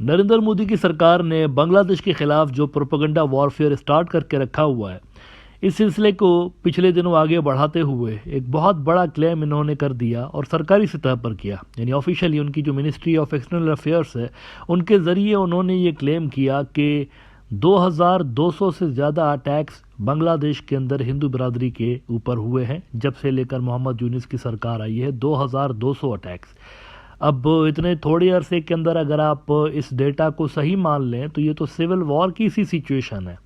नरेंद्र मोदी की सरकार ने बांग्लादेश के खिलाफ जो प्रोपेगेंडा वॉरफेयर स्टार्ट करके रखा हुआ है, इस सिलसिले को पिछले दिनों आगे बढ़ाते हुए एक बहुत बड़ा क्लेम इन्होंने कर दिया और सरकारी सतह पर किया। यानी ऑफिशियली उनकी जो मिनिस्ट्री ऑफ एक्सटर्नल अफेयर्स है, उनके ज़रिए उन्होंने ये क्लेम किया कि 2200 से ज़्यादा अटैक्स बांग्लादेश के अंदर हिंदू बिरादरी के ऊपर हुए हैं। जब से लेकर मोहम्मद यूनिस की सरकार आई है, 2200 अटैक्स। अब इतने थोड़े अरसे के अंदर अगर आप इस डेटा को सही मान लें तो ये तो सिविल वॉर की सी सिचुएशन है।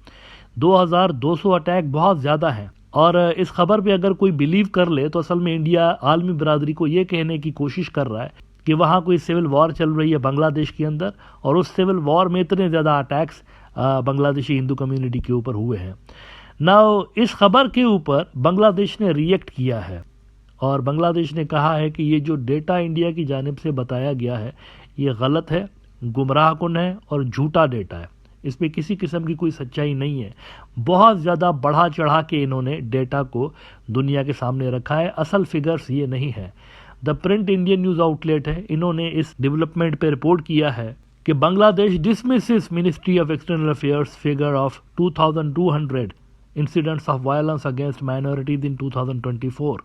2200 अटैक बहुत ज़्यादा है। और इस खबर पे अगर कोई बिलीव कर ले तो असल में इंडिया आलमी बिरादरी को ये कहने की कोशिश कर रहा है कि वहाँ कोई सिविल वॉर चल रही है बांग्लादेश के अंदर, और उस सिविल वॉर में इतने ज़्यादा अटैक्स बांग्लादेशी हिंदू कम्युनिटी के ऊपर हुए हैं। नाउ इस खबर के ऊपर बांग्लादेश ने रिएक्ट किया है और बांग्लादेश ने कहा है कि ये जो डेटा इंडिया की जानिब से बताया गया है ये गलत है, गुमराहकुन है और झूठा डेटा है। इसमें किसी किस्म की कोई सच्चाई नहीं है। बहुत ज़्यादा बढ़ा चढ़ा के इन्होंने डेटा को दुनिया के सामने रखा है। असल फिगर्स ये नहीं है। The print Indian news outlet है, इन्होंने इस डेवलपमेंट पे रिपोर्ट किया है कि Bangladesh dismisses ministry of external affairs figure of 2200 incidents of violence against minorities in 2024.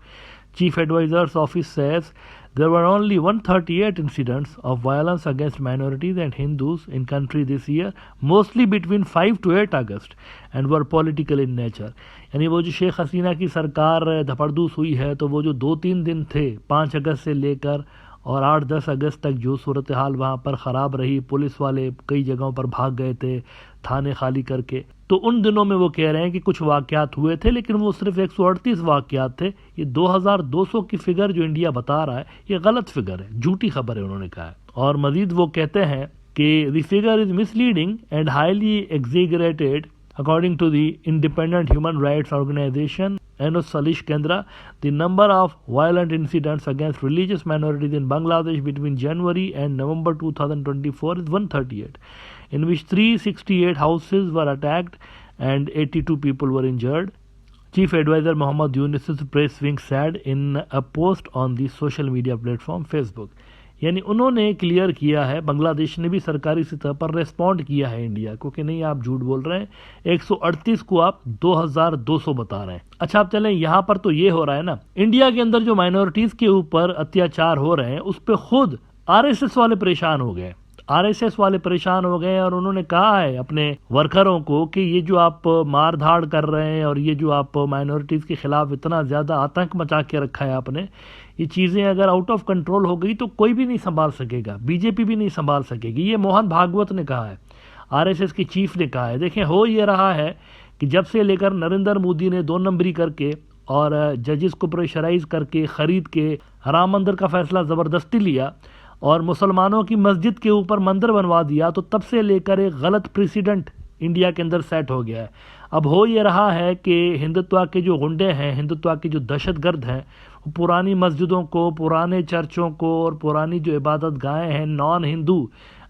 Chief Advisor's Office says there were only 138 incidents of violence against minorities and Hindus in country this year, mostly between 5 to 8 August, and were political in nature. यानी वो जो शेख हसीना की सरकार धपड़दूस हुई है तो वो जो 2-3 दिन थे 5 अगस्त से लेकर और 8-10 अगस्त तक जो सूरत हाल वहाँ पर ख़राब रही, पुलिस वाले कई जगहों पर भाग गए थे थाने खाली करके, तो उन दिनों में वो कह रहे हैं कि कुछ वाक़यात हुए थे, लेकिन वो सिर्फ 138 वाक़यात थे। ये 2200 की फिगर जो इंडिया बता रहा है ये गलत फिगर है, झूठी खबर है, उन्होंने कहा है। और मजीद वो कहते हैं कि the figure is misleading and highly exaggerated according to the independent human rights organization Enos Salish Kendra. The number of violent incidents against religious minorities in Bangladesh between January and November 2024 is 138, in which 368 houses were attacked and 82 people were injured. Chief Advisor Mohammad Yunus's press wing said in a post on the social media platform Facebook. यानी उन्होंने clear किया है, बांग्लादेश ने भी सरकारी सतह पर respond किया है इंडिया को कि नहीं आप झूठ बोल रहे हैं, 138 को आप 2200 बता रहे हैं। अच्छा आप चलें, यहाँ पर तो ये हो रहा है ना, इंडिया के अंदर जो माइनॉरिटीज के ऊपर अत्याचार हो रहे हैं उस पर खुद आरएसएस वाले परेशान हो गए। आरएसएस वाले परेशान हो गए और उन्होंने कहा है अपने वर्करों को कि ये जो आप मार धाड़ कर रहे हैं और ये जो आप माइनॉरिटीज़ के खिलाफ इतना ज़्यादा आतंक मचा के रखा है आपने, ये चीज़ें अगर आउट ऑफ कंट्रोल हो गई तो कोई भी नहीं संभाल सकेगा, बीजेपी भी नहीं संभाल सकेगी। ये मोहन भागवत ने कहा है, आरएसएस के चीफ ने कहा है। देखें, हो ये रहा है कि जब से लेकर नरेंद्र मोदी ने 2 नंबरी करके और जजेस को प्रेशराइज करके ख़रीद के राम मंदिर का फैसला ज़बरदस्ती लिया और मुसलमानों की मस्जिद के ऊपर मंदिर बनवा दिया, तो तब से लेकर एक गलत प्रेसिडेंट इंडिया के अंदर सेट हो गया है। अब हो ये रहा है कि हिंदुत्व के जो गुंडे हैं, हिंदुत्व के जो दहशतगर्द हैं, पुरानी मस्जिदों को, पुराने चर्चों को और पुरानी जो इबादत गाहें हैं नॉन हिंदू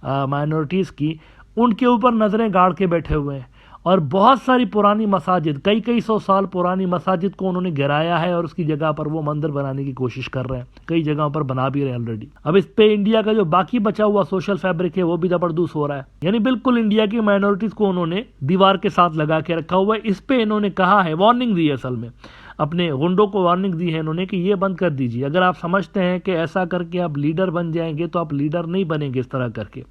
माइनॉरिटीज़ की, उनके ऊपर नज़रें गाड़ के बैठे हुए हैं। और बहुत सारी पुरानी मसाजिद, कई 100 साल पुरानी मसाजिद को उन्होंने गिराया है और उसकी जगह पर वो मंदिर बनाने की कोशिश कर रहे हैं, कई जगहों पर बना भी रहे हैं ऑलरेडी। अब इस पे इंडिया का जो बाकी बचा हुआ सोशल फैब्रिक है वो भी जबरदस्त हो रहा है। यानी बिल्कुल इंडिया की माइनॉरिटीज़ को उन्होंने दीवार के साथ लगा के रखा हुआ है। इस पे इन्होंने कहा है, वार्निंग दी है, असल में अपने गुंडों को वार्निंग दी है इन्होंने कि ये बंद कर दीजिए। अगर आप समझते हैं कि ऐसा करके आप लीडर बन जाएंगे तो आप लीडर नहीं बनेंगे इस तरह करके।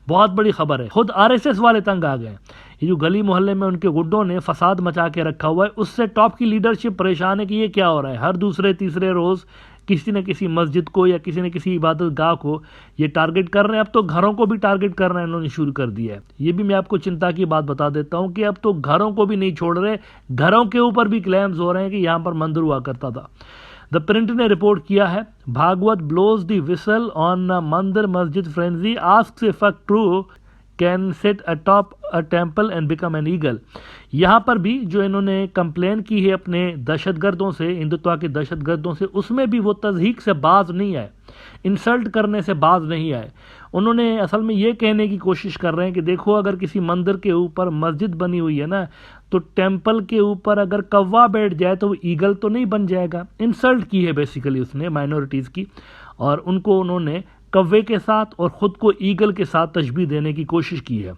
बहुत बड़ी खबर है, खुद आरएसएस वाले तंग आ गए। ये जो गली मोहल्ले में उनके गुंडों ने फसाद मचा के रखा हुआ है, उससे टॉप की लीडरशिप परेशान है कि ये क्या हो रहा है। हर दूसरे तीसरे रोज किसी न किसी मस्जिद को या किसी न किसी इबादत गाह को ये टारगेट कर रहे हैं। अब तो घरों को भी टारगेट करना इन्होंने शुरू कर दिया है। ये भी मैं आपको चिंता की बात बता देता हूँ कि अब तो घरों को भी नहीं छोड़ रहे, घरों के ऊपर भी क्लेम्स हो रहे हैं कि यहाँ पर मंदिर हुआ करता था। द प्रिंट ने रिपोर्ट किया है, Bhagwat blows the whistle on mandir masjid frenzy, asks if true can sit atop a temple and become an eagle. यहाँ पर भी जो इन्होंने कंप्लेन की है अपने दहशतगर्दों से, हिंदुत्व के दहशतगर्दों से, उसमें भी वो तज़हीक से बाज नहीं आए, इंसल्ट करने से बाज नहीं आए। उन्होंने असल में ये कहने की कोशिश कर रहे हैं कि देखो अगर किसी मंदिर के ऊपर मस्जिद बनी हुई है ना, तो टेम्पल के ऊपर अगर कौवा बैठ जाए तो वो ईगल तो नहीं बन जाएगा। इंसल्ट की है बेसिकली उसने माइनॉरिटीज़ की, और उनको उन्होंने कव्वे के साथ और खुद को ईगल के साथ तशबीह देने की कोशिश की है।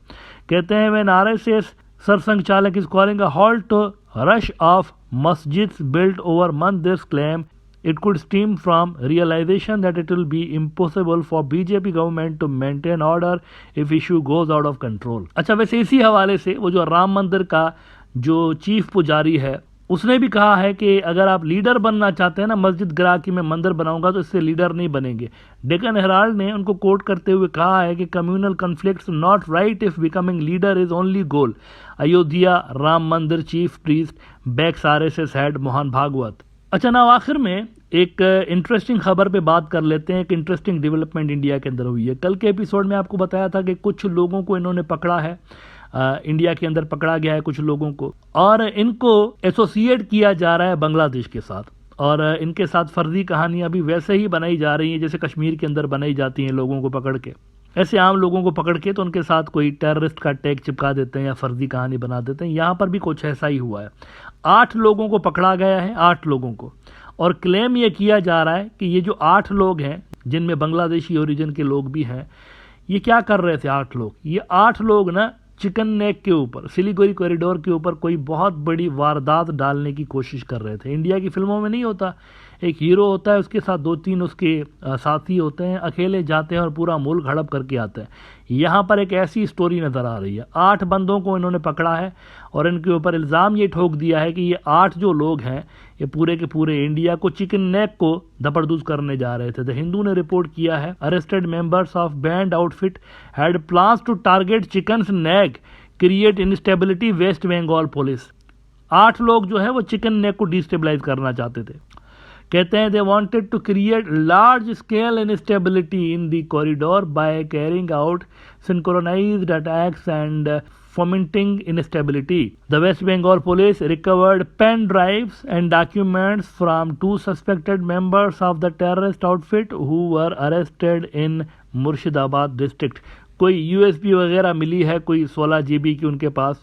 कहते हैं when RSS sarsanghchalak is calling a halt rush of masjids built over mandirs claim it could stem from realization that it will be impossible for BJP government to maintain order if issue goes out of control। अच्छा, वैसे इसी हवाले से वो जो राम मंदिर का जो चीफ पुजारी है उसने भी कहा है कि अगर आप लीडर बनना चाहते हैं ना, मस्जिद गिरा कि मैं मंदिर बनाऊंगा, तो इससे लीडर नहीं बनेंगे। डेक्कन हेराल्ड ने उनको कोट करते हुए कहा है कि communal conflicts not right if becoming leader is only goal. Ayodhya Ram mandir chief priest backs RSS head Mohan Bhagwat. अच्छा ना, आखिर में एक इंटरेस्टिंग खबर पे बात कर लेते हैं। एक इंटरेस्टिंग डेवलपमेंट इंडिया के अंदर हुई है। कल के एपिसोड में आपको बताया था कि कुछ लोगों को इन्होंने पकड़ा है, इंडिया के अंदर पकड़ा गया है कुछ लोगों को, और इनको एसोसिएट किया जा रहा है बांग्लादेश के साथ, और इनके साथ फर्जी कहानियां भी वैसे ही बनाई जा रही हैं जैसे कश्मीर के अंदर बनाई जाती हैं लोगों को पकड़ के। ऐसे आम लोगों को पकड़ के तो उनके साथ कोई टेररिस्ट का टैग चिपका देते हैं या फर्जी कहानी बना देते हैं। यहाँ पर भी कुछ ऐसा ही हुआ है। 8 लोगों को पकड़ा गया है, 8 लोगों को, और क्लेम ये किया जा रहा है कि ये जो 8 लोग हैं जिनमें बांग्लादेशी ओरिजिन के लोग भी हैं, ये क्या कर रहे थे 8 लोग? ये 8 लोग ना चिकन नेक के ऊपर, सिलीगुड़ी कॉरिडोर के ऊपर कोई बहुत बड़ी वारदात डालने की कोशिश कर रहे थे। इंडिया की फिल्मों में नहीं होता, एक हीरो होता है, उसके साथ 2-3 उसके साथी होते हैं, अकेले जाते हैं और पूरा मुल्क हड़प करके आते हैं। यहाँ पर एक ऐसी स्टोरी नज़र आ रही है। 8 बंदों को इन्होंने पकड़ा है और इनके ऊपर इल्ज़ाम ये ठोक दिया है कि ये 8 जो लोग हैं ये पूरे के पूरे इंडिया को चिकन नेक को दबरदूज करने जा रहे थे। द हिंदू ने रिपोर्ट किया है arrested members of banned outfit had plans to target chicken's neck create instability West Bengal police. 8 लोग जो है वो चिकन नेक को डिस्टेबलाइज करना चाहते थे। कहते हैं they wanted to create large scale instability in the corridor by carrying out synchronised attacks and fomenting instability. The West Bengal police recovered pen drives and documents from 2 suspected members of the terrorist outfit who were arrested in Murshidabad district. कोई USB वगैरह मिली है, कोई 16 GB की उनके पास,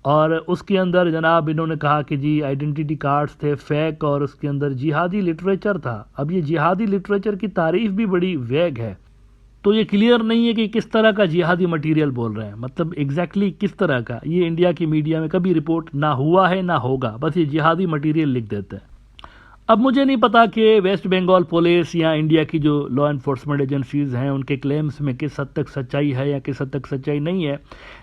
और उसके अंदर जनाब इन्होंने कहा कि जी आइडेंटिटी कार्ड्स थे फेक और उसके अंदर जिहादी लिटरेचर था। अब ये जिहादी लिटरेचर की तारीफ भी बड़ी वैग है, तो ये क्लियर नहीं है कि किस तरह का जिहादी मटेरियल बोल रहे हैं, मतलब एग्जैक्टली किस तरह का। ये इंडिया की मीडिया में कभी रिपोर्ट ना हुआ है ना होगा, बस ये जिहादी मटेरियल लिख देते हैं। अब मुझे नहीं पता कि वेस्ट बंगाल पुलिस या इंडिया की जो लॉ एनफोर्समेंट एजेंसीज हैं उनके क्लेम्स में किस हद तक सच्चाई है या किस हद तक सच्चाई नहीं है,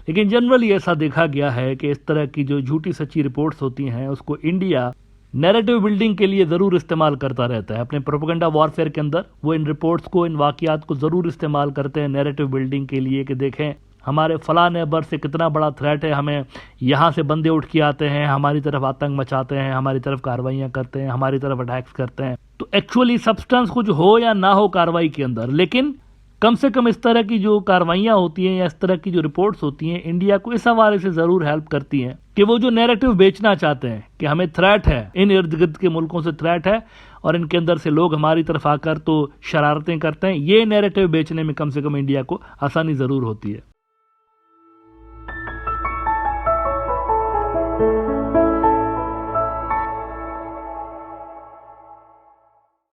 लेकिन जनरली ऐसा देखा गया है कि इस तरह की जो झूठी सच्ची रिपोर्ट्स होती हैं उसको इंडिया नैरेटिव बिल्डिंग के लिए ज़रूर इस्तेमाल करता रहता है। अपने प्रोपेगेंडा वॉरफेयर के अंदर वो इन रिपोर्ट्स को, इन वाक़यात को ज़रूर इस्तेमाल करते हैं नैरेटिव बिल्डिंग के लिए कि देखें हमारे फलां नेबर से कितना बड़ा थ्रेट है, हमें यहाँ से बंदे उठ के आते हैं, हमारी तरफ आतंक मचाते हैं, हमारी तरफ कार्रवाइयाँ करते हैं, हमारी तरफ अटैक्स करते हैं। तो एक्चुअली सब्सटेंस कुछ हो या ना हो कार्रवाई के अंदर, लेकिन कम से कम इस तरह की जो कार्रवाइयाँ होती हैं या इस तरह की जो रिपोर्ट्स होती हैं इंडिया को इस हवाले से ज़रूर हेल्प करती हैं कि वो जो नैरेटिव बेचना चाहते हैं कि हमें थ्रेट है, इन इर्द गिर्द के मुल्कों से थ्रेट है और इनके अंदर से लोग हमारी तरफ आकर तो शरारतें करते हैं, ये नैरेटिव बेचने में कम से कम इंडिया को आसानी ज़रूर होती है।